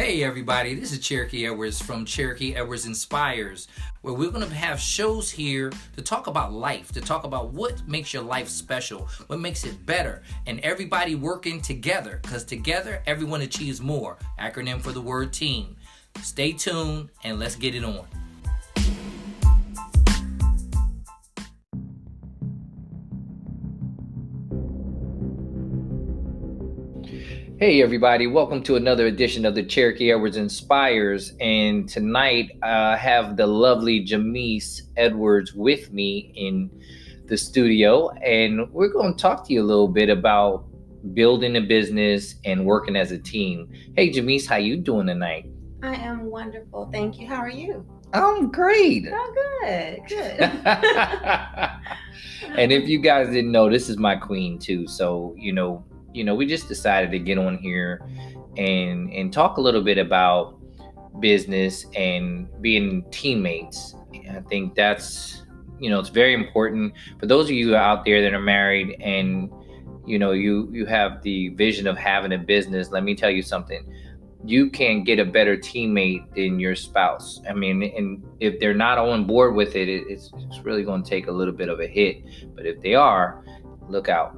Hey everybody, this is Cherokee Edwards from Cherokee Edwards Inspires, where we're going to have shows here to talk about life, to talk about what makes your life special, what makes it better, and everybody working together, because together everyone achieves more. Acronym for the word team. Stay tuned and let's get it on. Hey everybody, welcome to another edition of the Cherokee Edwards Inspires, and tonight I have the lovely Jamise Edwards with me in the studio, and we're going to talk to you a little bit about building a business and working as a team. Hey Jamise, how you doing tonight? I am wonderful, thank you. How are you? I'm great. Oh, good. And if you guys didn't know, this is my queen too, so we just decided to get on here and talk a little bit about business and being teammates. I think that's, it's very important for those of you out there that are married and, you have the vision of having a business. Let me tell you something. You can't get a better teammate than your spouse. I mean, and if they're not on board with it, it's really going to take a little bit of a hit. But if they are, look out.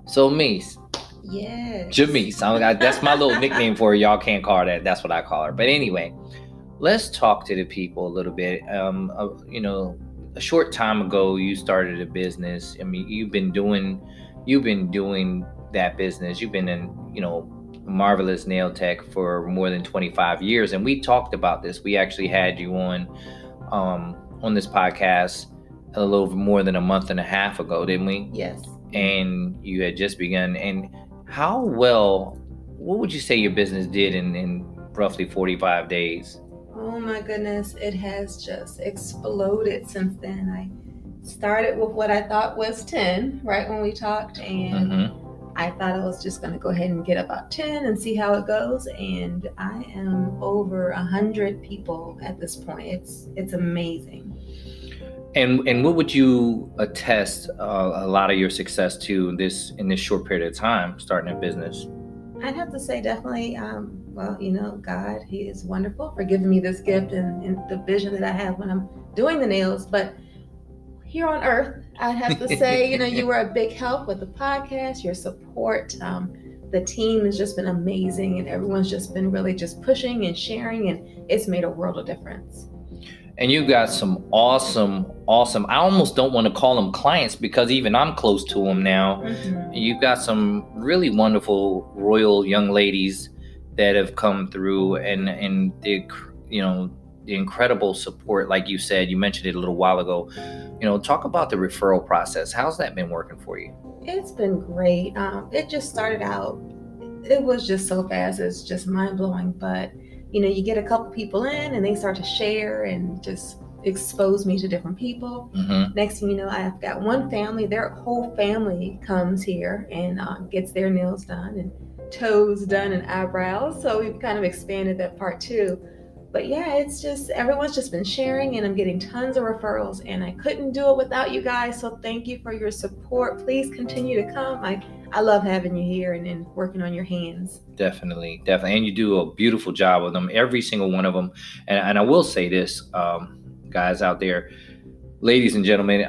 So, Mies. Yes. Jamise. That's my little nickname for her. Y'all can't call her that. That's what I call her. But anyway, let's talk to the people a little bit. A short time ago, you started a business. I mean, you've been doing that business. You've been in, marvelous nail tech for more than 25 years. And we talked about this. We actually had you on this podcast a little more than a month and a half ago, didn't we? Yes. And you had just begun. And what would you say your business did in roughly 45 days? Oh my goodness, it has just exploded since then. I started with what I thought was 10, right when we talked, and I thought I was just going to go ahead and get about 10 and see how it goes, and I am over 100 people at this point. It's amazing. And what would you attest a lot of your success to in this short period of time starting a business? I'd have to say definitely, God, He is wonderful for giving me this gift and the vision that I have when I'm doing the nails. But here on earth, I'd have to say, you were a big help with the podcast, your support. The team has just been amazing, and everyone's just been really just pushing and sharing, and it's made a world of difference. And you got some awesome, I almost don't want to call them clients because even I'm close to them now. Mm-hmm. You've got some really wonderful royal young ladies that have come through and the incredible support. Like you said, you mentioned it a little while ago. Talk about the referral process. How's that been working for you? It's been great. It just started out, it was just so fast. It's just mind blowing, but you get a couple people in and they start to share and just expose me to different people. Mm-hmm. Next thing you know, I've got one family, their whole family comes here and gets their nails done and toes done and eyebrows. So we've kind of expanded that part too. But yeah, it's just, everyone's just been sharing and I'm getting tons of referrals, and I couldn't do it without you guys. So thank you for your support. Please continue to come. I love having you here and working on your hands. Definitely. And you do a beautiful job with them, every single one of them. And I will say this, guys out there, ladies and gentlemen,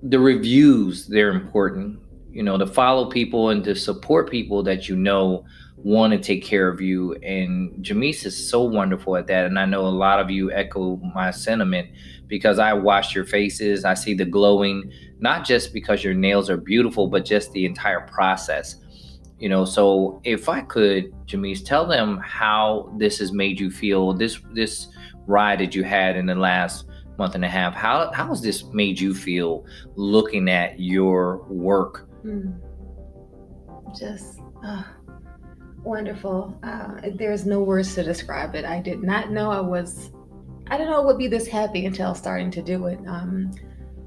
the reviews, they're important, to follow people and to support people that want to take care of you. And Jamise is so wonderful at that. And I know a lot of you echo my sentiment because I watch your faces. I see the glowing, not just because your nails are beautiful, but just the entire process. So if I could, Jamise, tell them how this has made you feel, this ride that you had in the last month and a half. How has this made you feel looking at your work? Just wonderful. There's no words to describe it. I did not know I don't know I would be this happy until starting to do it.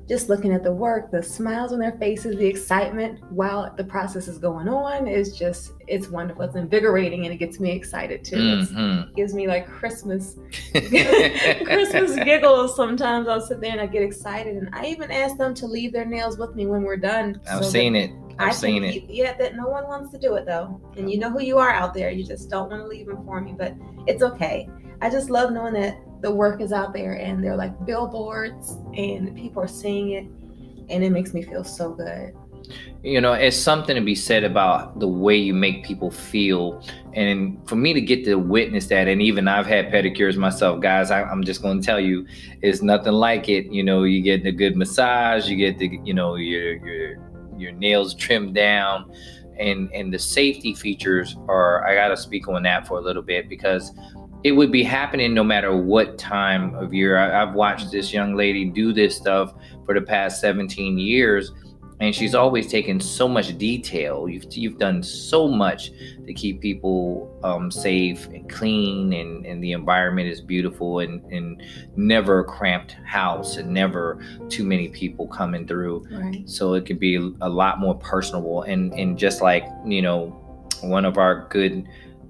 just looking at the work, the smiles on their faces, the excitement while the process is going on is just, it's wonderful. It's invigorating and it gets me excited too. It gives me like Christmas giggles. Sometimes I'll sit there and I get excited, and I even ask them to leave their nails with me when we're done. I've seen it. Yeah, that no one wants to do it though. And you know who you are out there. You just don't want to leave them for me, but it's okay. I just love knowing that the work is out there and they're like billboards and people are seeing it, and it makes me feel so good. You know, it's something to be said about the way you make people feel. And for me to get to witness that, and even I've had pedicures myself, guys, I'm just going to tell you, it's nothing like it. You know, you get a good massage, you get the, you know, your nails trimmed down, and the safety features are, I got to speak on that for a little bit, because it would be happening no matter what time of year. I've watched this young lady do this stuff for the past 17 years, and she's always taken so much detail. You've done so much to keep people safe and clean, and the environment is beautiful, and never a cramped house, and never too many people coming through. Right. So it could be a lot more personable, and just like, you know, one of our good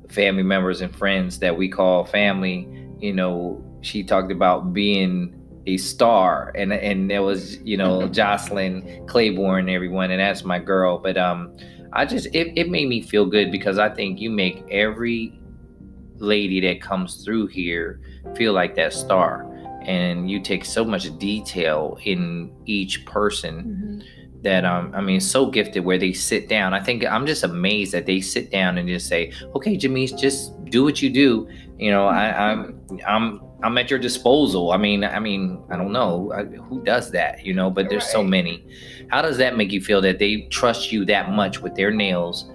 family members and friends that we call family, you know, she talked about being a star, and there was, you know, Jocelyn Claiborne and everyone, and that's my girl. But it made me feel good, because I think you make every lady that comes through here feel like that star, and you take so much detail in each person. That I mean, so gifted where they sit down. I think I'm just amazed that they sit down and just say, "Okay, Jamise, just do what you do." You know, I'm at your disposal. I mean, I don't know who does that, you know, but there's so many. How does that make you feel, that they trust you that much with their nails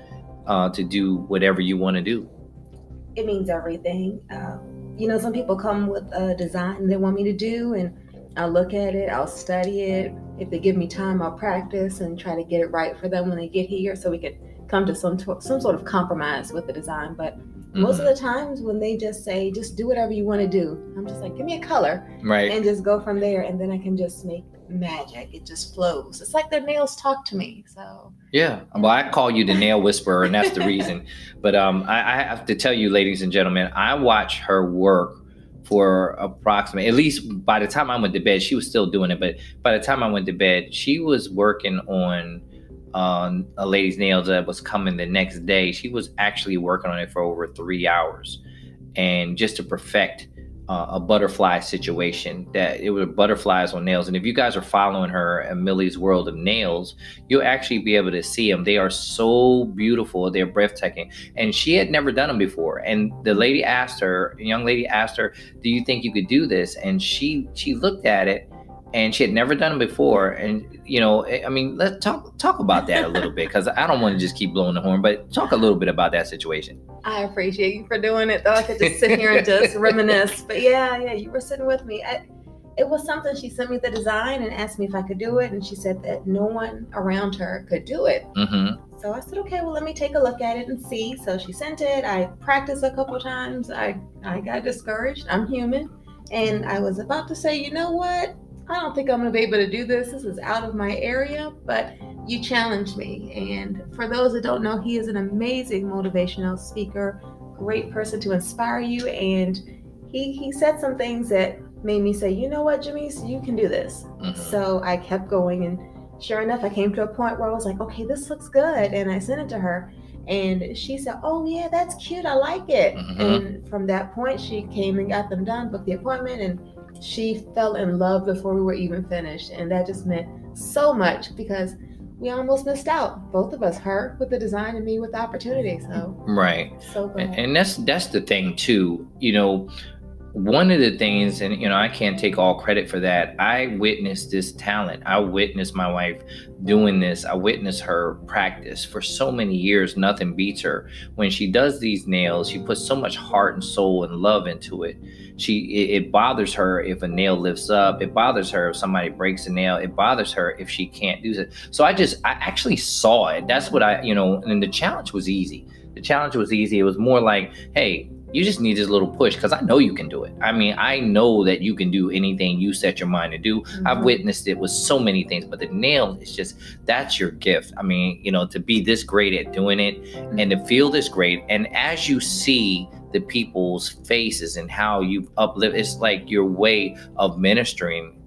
to do whatever you want to do? It means everything. You know, some people come with a design they want me to do, and I'll look at it, I'll study it. If they give me time, I'll practice and try to get it right for them when they get here, so we can come to some sort of compromise with the design. But most of the times when they just say, just do whatever you want to do, I'm just like, give me a color, right, and just go from there, and then I can just make magic. It just flows. It's like their nails talk to me. So yeah, well, I call you the nail whisperer, and that's the reason. But I have to tell you, ladies and gentlemen, I watch her work for approximately, at least by the time I went to bed, she was still doing it. But by the time I went to bed, she was working on a lady's nails that was coming the next day. She was actually working on it for over 3 hours, and just to perfect a butterfly situation, that it was butterflies on nails. And if you guys are following her at Millie's World of Nails, you'll actually be able to see them. They are so beautiful. They're breathtaking. And she had never done them before. And the young lady asked her, do you think you could do this? And she looked at it, and she had never done them before. And, you know, I mean, let's talk about that a little bit, because I don't want to just keep blowing the horn, but talk a little bit about that situation. I appreciate you for doing it, though. I could just sit here and just reminisce. But yeah, you were sitting with me. It was something. She sent me the design and asked me if I could do it, and she said that no one around her could do it. So I said, okay, well, let me take a look at it and see. So she sent it. I practiced a couple times. I got discouraged. I'm human. And I was about to say, you know what? I don't think I'm going to be able to do this. This is out of my area, but you challenged me. And for those that don't know, he is an amazing motivational speaker, great person to inspire you. And he said some things that made me say, you know what, Jamise, you can do this. So I kept going, and sure enough, I came to a point where I was like, okay, this looks good. And I sent it to her, and she said, oh yeah, that's cute. I like it. And from that point, she came and got them done, booked the appointment, and she fell in love before we were even finished. And that just meant so much, because we almost missed out, both of us, her with the design and me with the opportunity. So right. So glad. And that's the thing too, you know. One of the things, and you know, I can't take all credit for that, I witnessed this talent. I witnessed my wife doing this. I witnessed her practice for so many years. Nothing beats her. When she does these nails, she puts so much heart and soul and love into it. It bothers her if a nail lifts up. It bothers her if somebody breaks a nail. It bothers her if she can't do it. So I actually saw it. That's what and the challenge was easy. It was more like, hey, you just need this little push, because I know you can do it. I mean, I know that you can do anything you set your mind to do. I've witnessed it with so many things, but the nail is just, that's your gift. I mean, to be this great at doing it and to feel this great. And as you see the people's faces and how you've uplifted, it's like your way of ministering,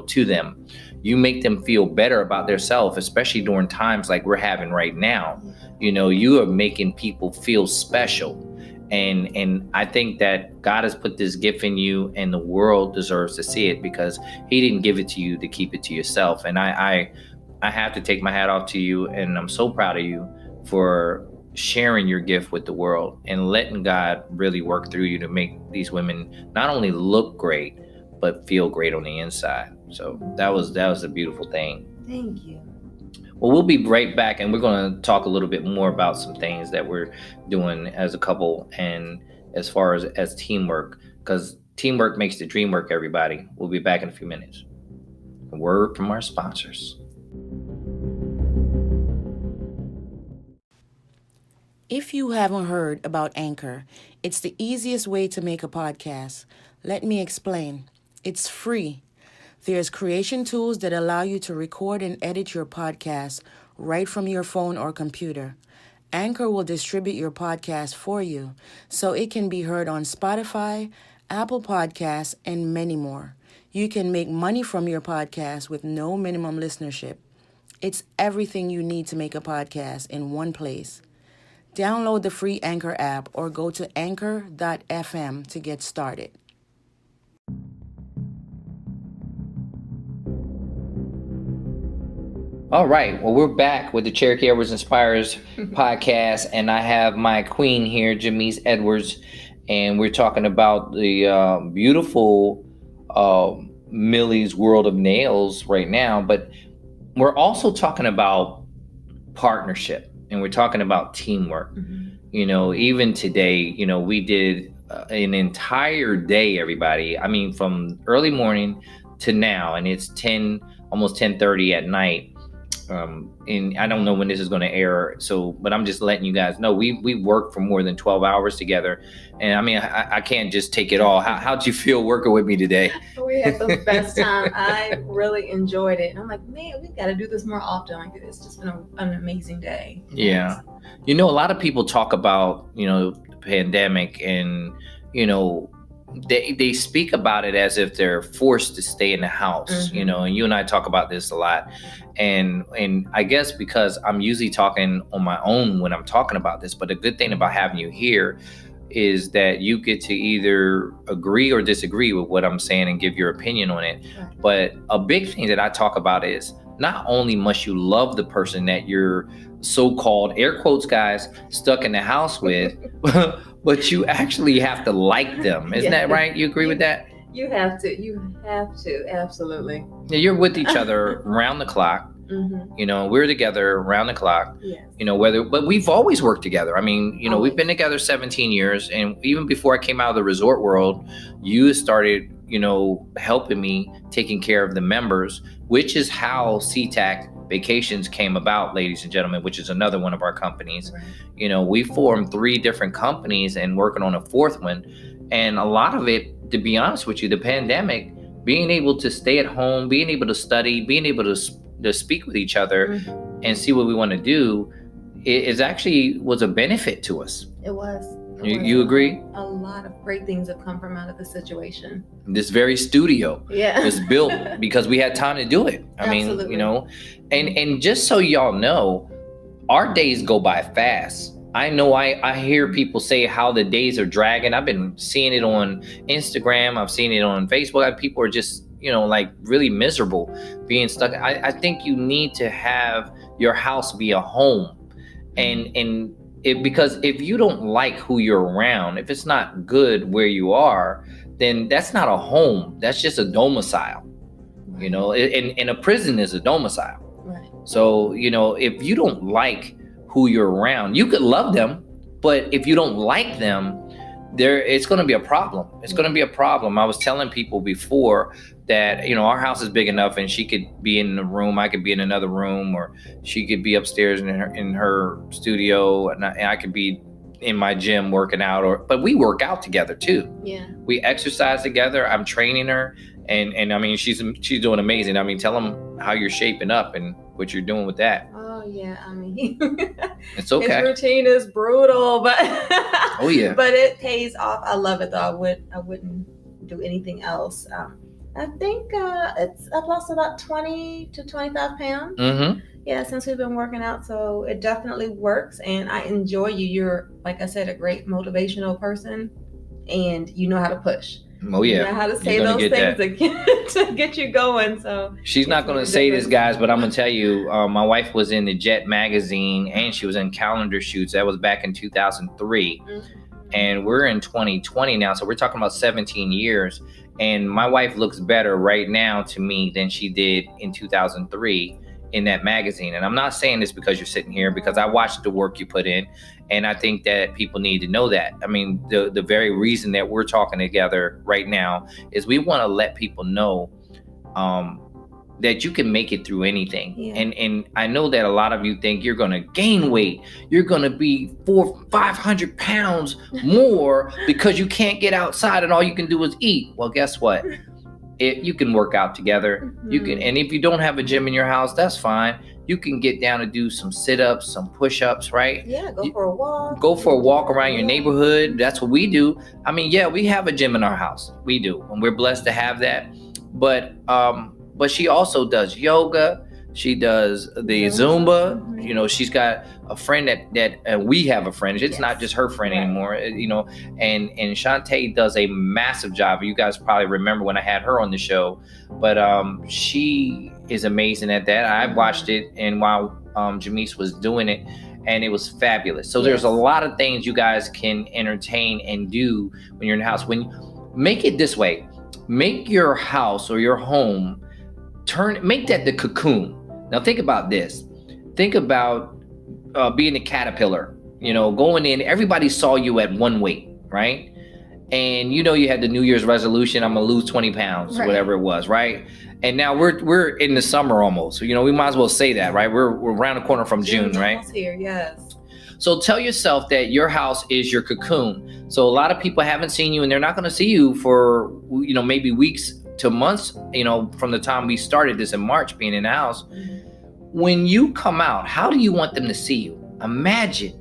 to them. You make them feel better about themselves, especially during times like we're having right now. You are making people feel special. And I think that God has put this gift in you, and the world deserves to see it, because he didn't give it to you to keep it to yourself. And I have to take my hat off to you, and I'm so proud of you for sharing your gift with the world and letting God really work through you to make these women not only look great, but feel great on the inside. So that was a beautiful thing. Thank you. Well, we'll be right back, and we're going to talk a little bit more about some things that we're doing as a couple, and as far as teamwork, because teamwork makes the dream work, everybody. We'll be back in a few minutes. A word from our sponsors. If you haven't heard about Anchor, it's the easiest way to make a podcast. Let me explain. It's free. There's creation tools that allow you to record and edit your podcast right from your phone or computer. Anchor will distribute your podcast for you, so it can be heard on Spotify, Apple Podcasts, and many more. You can make money from your podcast with no minimum listenership. It's everything you need to make a podcast in one place. Download the free Anchor app or go to anchor.fm to get started. All right. Well, we're back with the Cherokee Edwards Inspires podcast, and I have my queen here, Jamise Edwards, and we're talking about the beautiful Millie's World of Nails right now, but we're also talking about partnership. And we're talking about teamwork. Even today, we did an entire day, everybody. I mean, from early morning to now, and it's almost 10:30 at night. And I don't know when this is going to air. But I'm just letting you guys know, we worked for more than 12 hours together. And I mean, I can't just take it all. How'd you feel working with me today? We had the best time. I really enjoyed it. And I'm like, man, we got to do this more often. Like, it's just been an amazing day. Yeah. A lot of people talk about, the pandemic, and, they speak about it as if they're forced to stay in the house, and you and I talk about this a lot. And I guess because I'm usually talking on my own when I'm talking about this, but the good thing about having you here is that you get to either agree or disagree with what I'm saying and give your opinion on it. Right. But a big thing that I talk about is not only must you love the person that you're so-called, air quotes, guys, stuck in the house with, but you actually have to like them. Isn't that right? You agree with that? You have to, absolutely. Yeah, you're with each other around the clock. We're together around the clock. Yes. But we've always worked together. I mean, Always. We've been together 17 years, and even before I came out of the resort world, you started, helping me, taking care of the members, which is how SeaTac Vacations came about, ladies and gentlemen, which is another one of our companies. Right. We formed 3 different companies and working on a 4th one. And a lot of it, to be honest with you, the pandemic, being able to stay at home, being able to study, being able to speak with each other and see what we want to do, was a benefit to us. It was. You agree? A lot of great things have come from out of the situation. This very studio was built because we had time to do it. I Absolutely. mean, and just so y'all know, our days go by fast. I know I hear people say how the days are dragging. I've been seeing it on Instagram. I've seen it on Facebook. People are just, like really miserable being stuck. I think you need to have your house be a home. Because if you don't like who you're around, if it's not good where you are, then that's not a home. That's just a domicile, and a prison is a domicile. Right. So, if you don't like who you're around, you could love them, but if you don't like them, it's going to be a problem. It's going to be a problem. I was telling people before that, our house is big enough, and she could be in the room, I could be in another room, or she could be upstairs in her studio, and I could be in my gym working out, but we work out together too. Yeah. We exercise together. I'm training her, and I mean, she's doing amazing. I mean, tell them how you're shaping up and what you're doing with that. Oh yeah, I mean, It's okay. His routine is brutal, but oh yeah, but it pays off. I love it though. I wouldn't do anything else. I think I've lost about 20 to 25 pounds. Mm-hmm. Yeah, since we've been working out, so it definitely works, and I enjoy you. You're, like I said, a great motivational person, and you know how to push. Oh yeah, you know how to say those things to get you going. So she's not going to say this, guys, but I'm going to tell you. My wife was in the Jet magazine, and she was in calendar shoots. That was back in 2003, and we're in 2020 now, so we're talking about 17 years. And my wife looks better right now to me than she did in 2003 in that magazine. And I'm not saying this because you're sitting here, because I watched the work you put in, and I think that people need to know that. I mean, the very reason that we're talking together right now is we want to let people know that you can make it through anything. Yeah. And I know that a lot of you think you're going to gain weight, you're going to be 400-500 pounds more because you can't get outside and all you can do is eat. Well, guess what? You can work out together. You can, and if you don't have a gym in your house, that's fine. You can get down and do some sit-ups, some push-ups, right? Yeah, go for a walk. Go for a walk around your neighborhood. That's what we do. I mean, yeah, we have a gym in our house. We do, and we're blessed to have that. But she also does yoga. She does the Zumba. You know, she's got a friend that we have a friend. It's not just her friend anymore, you know, and Shantae does a massive job. You guys probably remember when I had her on the show, but she is amazing at that. I watched it, and while Jamise was doing it, and it was fabulous. So there's a lot of things you guys can entertain and do when you're in the house. When make it this way, make your house or your home, make that the cocoon. Now think about this. Think about being a caterpillar, you know, going in, everybody saw you at one weight, right? And you know, you had the New Year's resolution, I'm gonna lose 20 pounds, whatever it was, right? And now we're in the summer almost. So, you know, we might as well say that, right? We're around the corner from June, right? Here, yes. So tell yourself that your house is your cocoon. So a lot of people haven't seen you, and they're not gonna see you for, you know, maybe weeks to months, you know, from the time we started this in March, being in the house. When you come out, how do you want them to see you? Imagine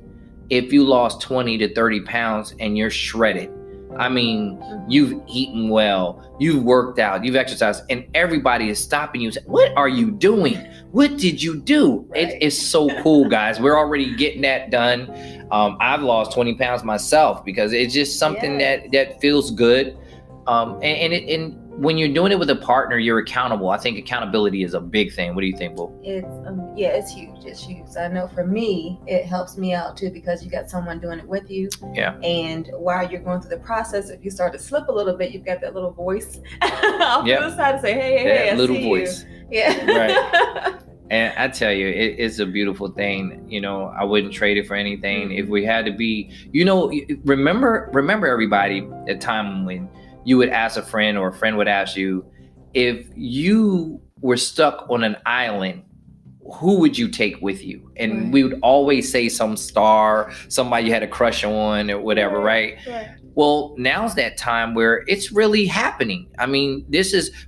if you lost 20 to 30 pounds and you're shredded. I mean, you've eaten well, you've worked out, you've exercised, and everybody is stopping you. What are you doing? What did you do? It is so cool, guys. We're already getting that done. I've lost 20 pounds myself because it's just something that feels good. And when you're doing it with a partner, you're accountable. I think accountability is a big thing. What do you think, Bo? It's huge. It's huge. I know for me, it helps me out too, because you got someone doing it with you. Yeah. And while you're going through the process, if you start to slip a little bit, you've got that little voice off to the side to say, hey, I little see voice. You. Yeah. Right. And I tell you, it's a beautiful thing. You know, I wouldn't trade it for anything. If we had to be, you know, remember everybody, the time when you would ask a friend, or a friend would ask you, if you were stuck on an island, who would you take with you? And we would always say some star, somebody you had a crush on or whatever, right? Well, now's that time where it's really happening. I mean,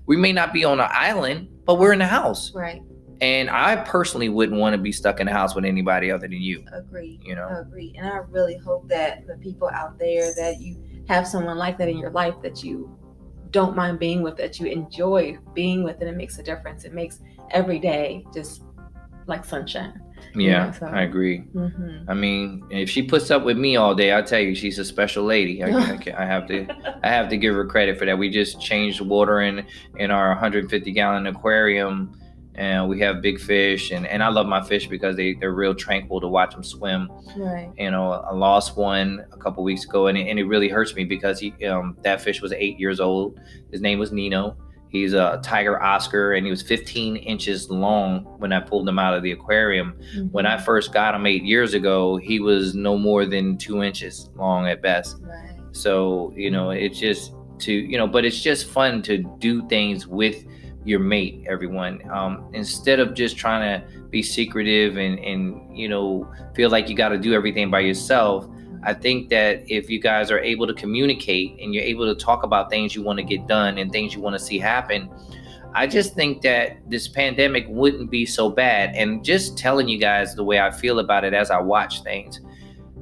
we may not be on an island, but we're in the house. Right. And I personally wouldn't want to be stuck in the house with anybody other than you. Agree. You know? Agree. And I really hope that the people out there, that you have someone like that in your life that you don't mind being with, that you enjoy being with, and it makes a difference. It makes every day just like sunshine. Yeah, you know, so. I agree. I mean, if she puts up with me all day, I tell you, she's a special lady. I have to give her credit for that. We just changed water in our 150-gallon aquarium, and we have big fish, and I love my fish because they're real tranquil to watch them swim. Right. You know, I lost one a couple weeks ago, and it really hurts me because that fish was 8 years old. His name was Nino. He's a tiger Oscar, and he was 15 inches long when I pulled him out of the aquarium. When I first got him 8 years ago, he was no more than 2 inches long at best. Right. So, you know, it's just but it's just fun to do things with your mate, everyone. Instead of just trying to be secretive and you know, feel like you got to do everything by yourself. I think that if you guys are able to communicate and you're able to talk about things you want to get done and things you want to see happen, I just think that this pandemic wouldn't be so bad. And just telling you guys the way I feel about it as I watch things.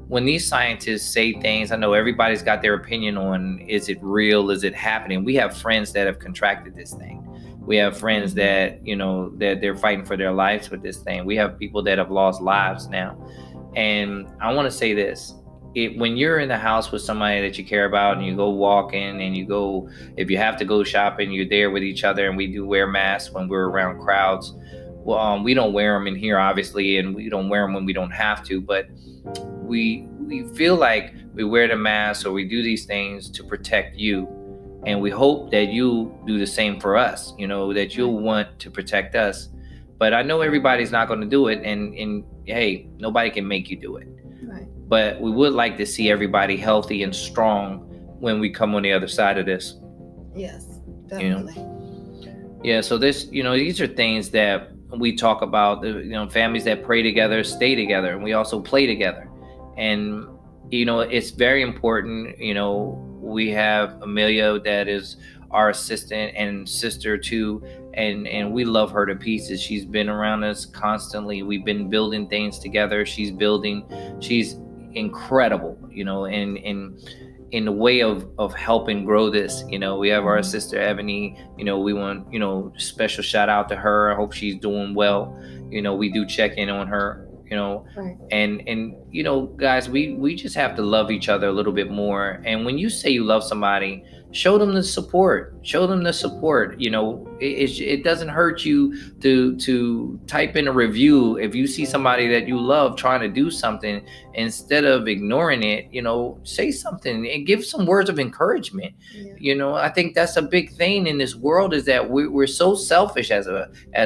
When these scientists say things, I know everybody's got their opinion on, is it real? Is it happening? We have friends that have contracted this thing. We have friends that, that they're fighting for their lives with this thing. We have people that have lost lives now. And I want to say this. When you're in the house with somebody that you care about and you go walking and you go, if you have to go shopping, you're there with each other, and we do wear masks when we're around crowds. Well, we don't wear them in here, obviously, and we don't wear them when we don't have to, but we feel like we wear the mask or we do these things to protect you. And we hope that you do the same for us, that you'll want to protect us. But I know everybody's not going to do it. And hey, nobody can make you do it. Right. But we would like to see everybody healthy and strong when we come on the other side of this. Yes, definitely. Yeah, so these are things that we talk about, families that pray together, stay together, and we also play together. And, it's very important. We have Amelia that is our assistant and sister too, and we love her to pieces. She's been around us constantly. We've been building things together. She's incredible, in the way of helping grow this. We have our sister Ebony. We want special shout out to her. I hope she's doing well. We do check in on her. Right. And guys, we just have to love each other a little bit more. And when you say you love somebody, show them the support. It doesn't hurt you to type in a review if you see somebody that you love trying to do something. Instead of ignoring it, say something and give some words of encouragement. Yeah. I think that's a big thing in this world, is that we're so selfish as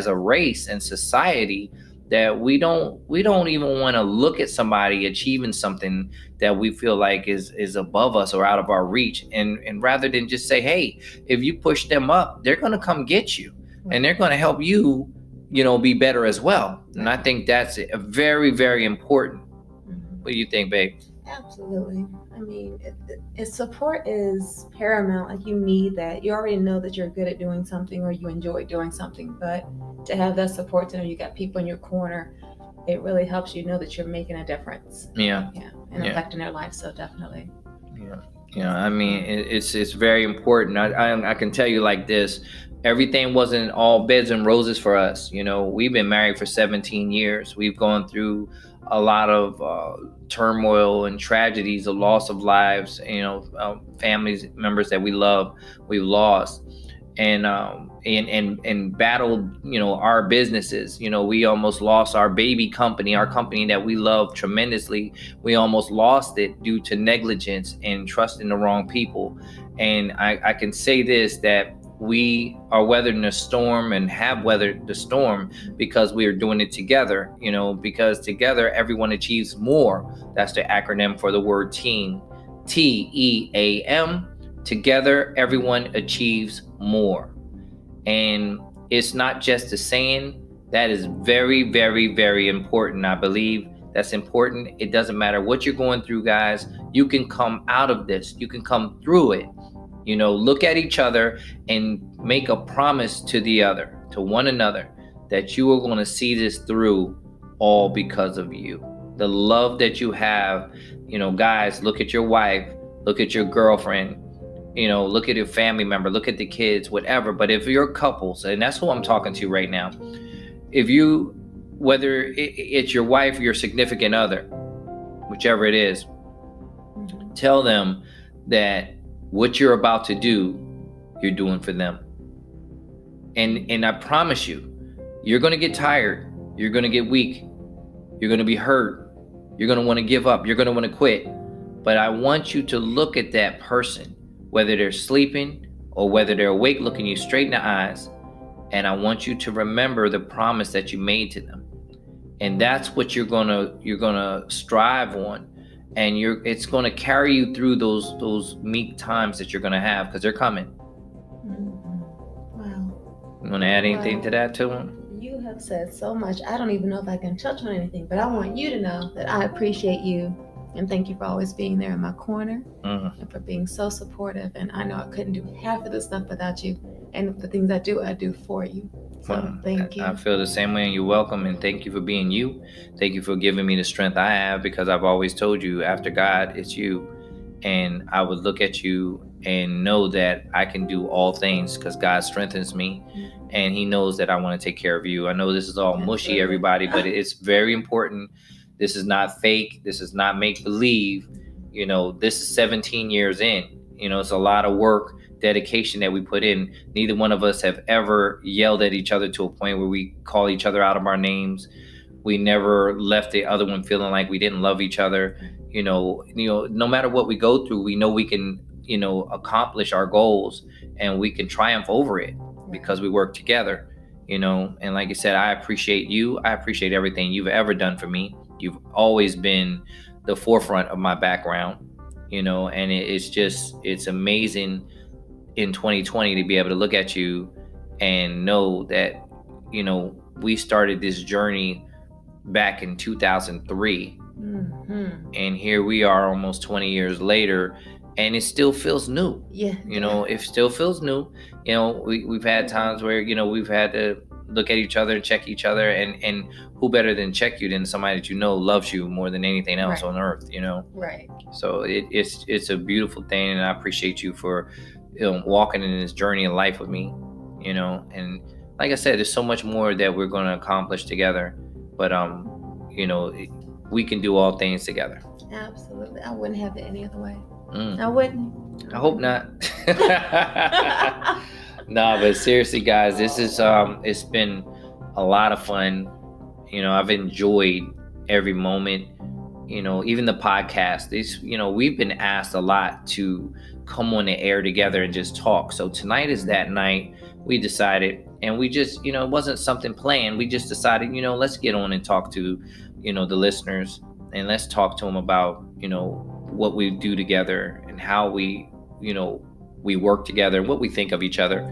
a race and society, that we don't even want to look at somebody achieving something that we feel like is above us or out of our reach, and rather than just say, hey, if you push them up, they're going to come get you, and they're going to help you be better as well. And I think that's a very, very important. What do you think, babe? Absolutely. I mean, support is paramount. Like, you need that. You already know that you're good at doing something or you enjoy doing something, but to have that support, to know you got people in your corner, it really helps you know that you're making a difference. Yeah. And affecting their life. So definitely. Yeah. I mean, it's very important. I can tell you like this. Everything wasn't all beds and roses for us. We've been married for 17 years. We've gone through a lot of turmoil and tragedies, the loss of lives, families members that we love, we've lost, and battled, our businesses. We almost lost our baby company, our company that we love tremendously. We almost lost it due to negligence and trusting the wrong people. And I can say this, that we are weathering the storm and have weathered the storm because we are doing it together, because together everyone achieves more. That's the acronym for the word team, TEAM. Together, everyone achieves more. And it's not just a saying. That is very, very, very important. I believe that's important. It doesn't matter what you're going through, guys. You can come out of this. You can come through it. Look at each other and make a promise to one another, that you are going to see this through, all because of you. The love that you have, guys, look at your wife, look at your girlfriend, look at your family member, look at the kids, whatever. But if you're couples, and that's who I'm talking to right now, whether it's your wife, your significant other, whichever it is, tell them that what you're about to do, you're doing for them. And I promise you, you're going to get tired. You're going to get weak. You're going to be hurt. You're going to want to give up. You're going to want to quit. But I want you to look at that person, whether they're sleeping or whether they're awake, looking you straight in the eyes. And I want you to remember the promise that you made to them. And that's what you're going to strive on. And it's going to carry you through those meek times that you're going to have, because they're coming. Wow. You want to add anything to that too? You have said so much. I don't even know if I can touch on anything, but I want you to know that I appreciate you And thank you for always being there in my corner Mm. and for being so supportive. And I know I couldn't do half of this stuff without you. And the things I do for you. So Well, thank you. I feel the same way, and you're welcome. And thank you for being you. Thank you for giving me the strength I have, because I've always told you, after God, it's you. And I would look at you and know that I can do all things because God strengthens me, and He knows that I want to take care of you. I know this is all mushy, everybody, but it's very important. This is not fake. This is not make believe. This is 17 years in. It's a lot of work, dedication that we put in. Neither one of us have ever yelled at each other to a point where we call each other out of our names. We never left the other one feeling like we didn't love each other. No matter what we go through, we know we can, accomplish our goals, and we can triumph over it because we work together, and like you said, I appreciate you. I appreciate everything you've ever done for me. You've always been the forefront of my background, and it's amazing in 2020 to be able to look at you and know that, we started this journey back in 2003. And here we are almost 20 years later, and it still feels new. It still feels new. We've had times where, we've had to look at each other and check each other, and who better than check you than somebody that loves you more than anything else on earth. Right. So it's a beautiful thing, and I appreciate you for walking in this journey of life with me. And like I said, there's so much more that we're going to accomplish together, but we can do all things together. Absolutely. I wouldn't have it any other way. I wouldn't. I hope not. No, but seriously, guys, this is it's been a lot of fun. I've enjoyed every moment. Even the podcast. We've been asked a lot to come on the air together and just talk. So tonight is that night. We decided, and we just, it wasn't something planned. We just decided, let's get on and talk to, the listeners, and let's talk to them about, what we do together and how we work together, what we think of each other.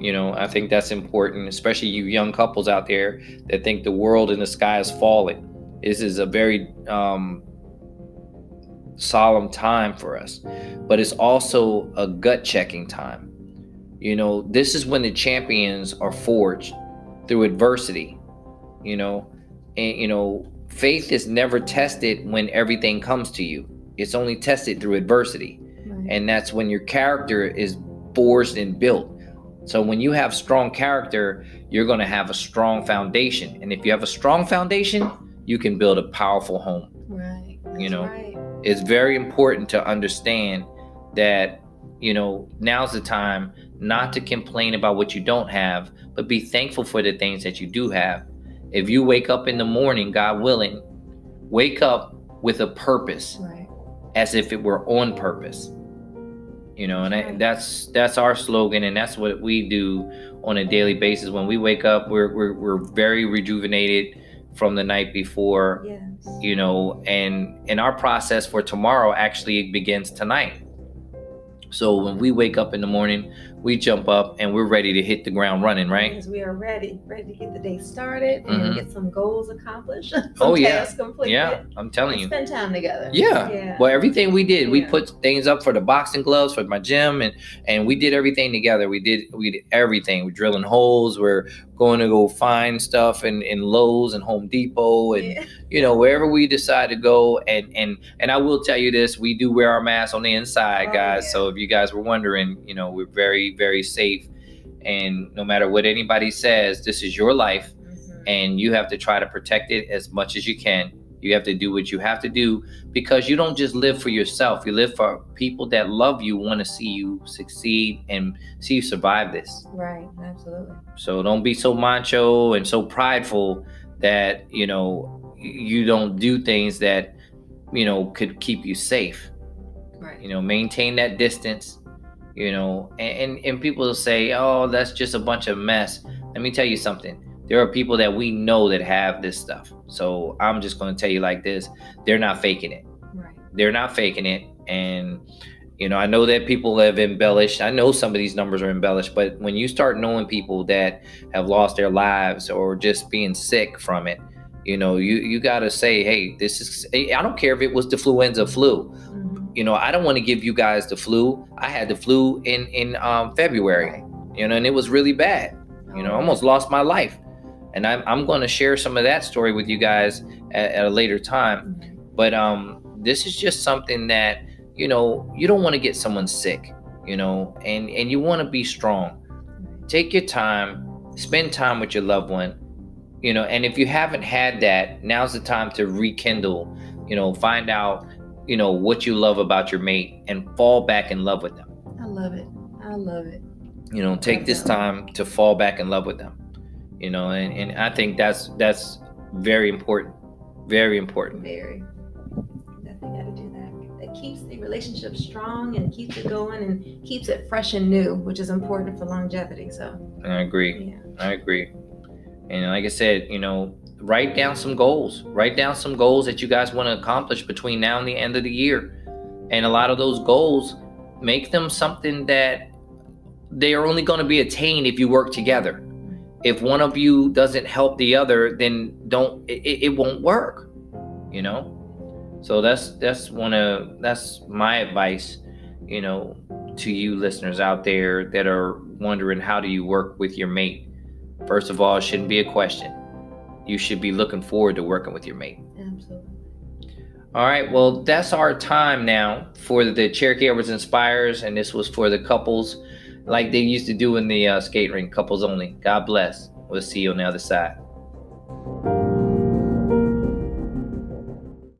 I think that's important, especially you young couples out there that think the world and the sky is falling. This is a very solemn time for us, but it's also a gut checking time. This is when the champions are forged through adversity, and, faith is never tested when everything comes to you. It's only tested through adversity. And that's when your character is forged and built. So when you have strong character, you're going to have a strong foundation. And if you have a strong foundation, you can build a powerful home. Right. It's very important to understand that, now's the time not to complain about what you don't have, but be thankful for the things that you do have. If you wake up in the morning, God willing, wake up with a purpose, as if it were on purpose. And that's our slogan, and that's what we do on a daily basis. When we wake up, we're very rejuvenated from the night before. And our process for tomorrow actually begins tonight. So when we wake up in the morning, we jump up and we're ready to hit the ground running, right? Yes, we are ready to get the day started and get some goals accomplished. Tasks completed. Yeah, I'm telling you. Spend time together. Yeah. Well, everything we did, we put things up for the boxing gloves for my gym, and we did everything together. We did everything. We're drilling holes. We're going to go find stuff in Lowe's and Home Depot and wherever we decide to go. And I will tell you this, we do wear our masks on the inside, guys. So if you guys were wondering, we're very, very safe. And no matter what anybody says, this is your life, and you have to try to protect it as much as you can. You have to do what you have to do, because you don't just live for yourself. You live for people that love you, want to see you succeed and see you survive this. Right, absolutely. So don't be so macho and so prideful that, you don't do things that, could keep you safe. Right. Maintain that distance, and people will say, oh, that's just a bunch of mess. Let me tell you something. There are people that we know that have this stuff. So I'm just going to tell you like this. They're not faking it. Right. They're not faking it. And, I know that people have embellished. I know some of these numbers are embellished. But when you start knowing people that have lost their lives or just being sick from it, You got to say, hey, I don't care if it was the influenza flu. I don't want to give you guys the flu. I had the flu in February, Right. And it was really bad. I almost lost my life. And I'm going to share some of that story with you guys at a later time. But this is just something that, you don't want to get someone sick, and you want to be strong. Take your time, spend time with your loved one, and if you haven't had that, now's the time to rekindle, find out, what you love about your mate and fall back in love with them. I love it. Take this time to fall back in love with them, and I think that's very important. Very important. Very. Definitely got to do that. That keeps the relationship strong and keeps it going and keeps it fresh and new, which is important for longevity. So I agree. Yeah. I agree. And like I said, write down some goals. Write down some goals that you guys want to accomplish between now and the end of the year. And a lot of those goals, make them something that they are only going to be attained if you work together. If one of you doesn't help the other, then it won't work, So that's my advice, to you listeners out there that are wondering, how do you work with your mate? First of all, it shouldn't be a question. You should be looking forward to working with your mate. Absolutely. All right, well, that's our time now for the Cherokee Edwards Inspires, and this was for the couples, like they used to do in the skate rink, couples only. God bless. We'll see you on the other side.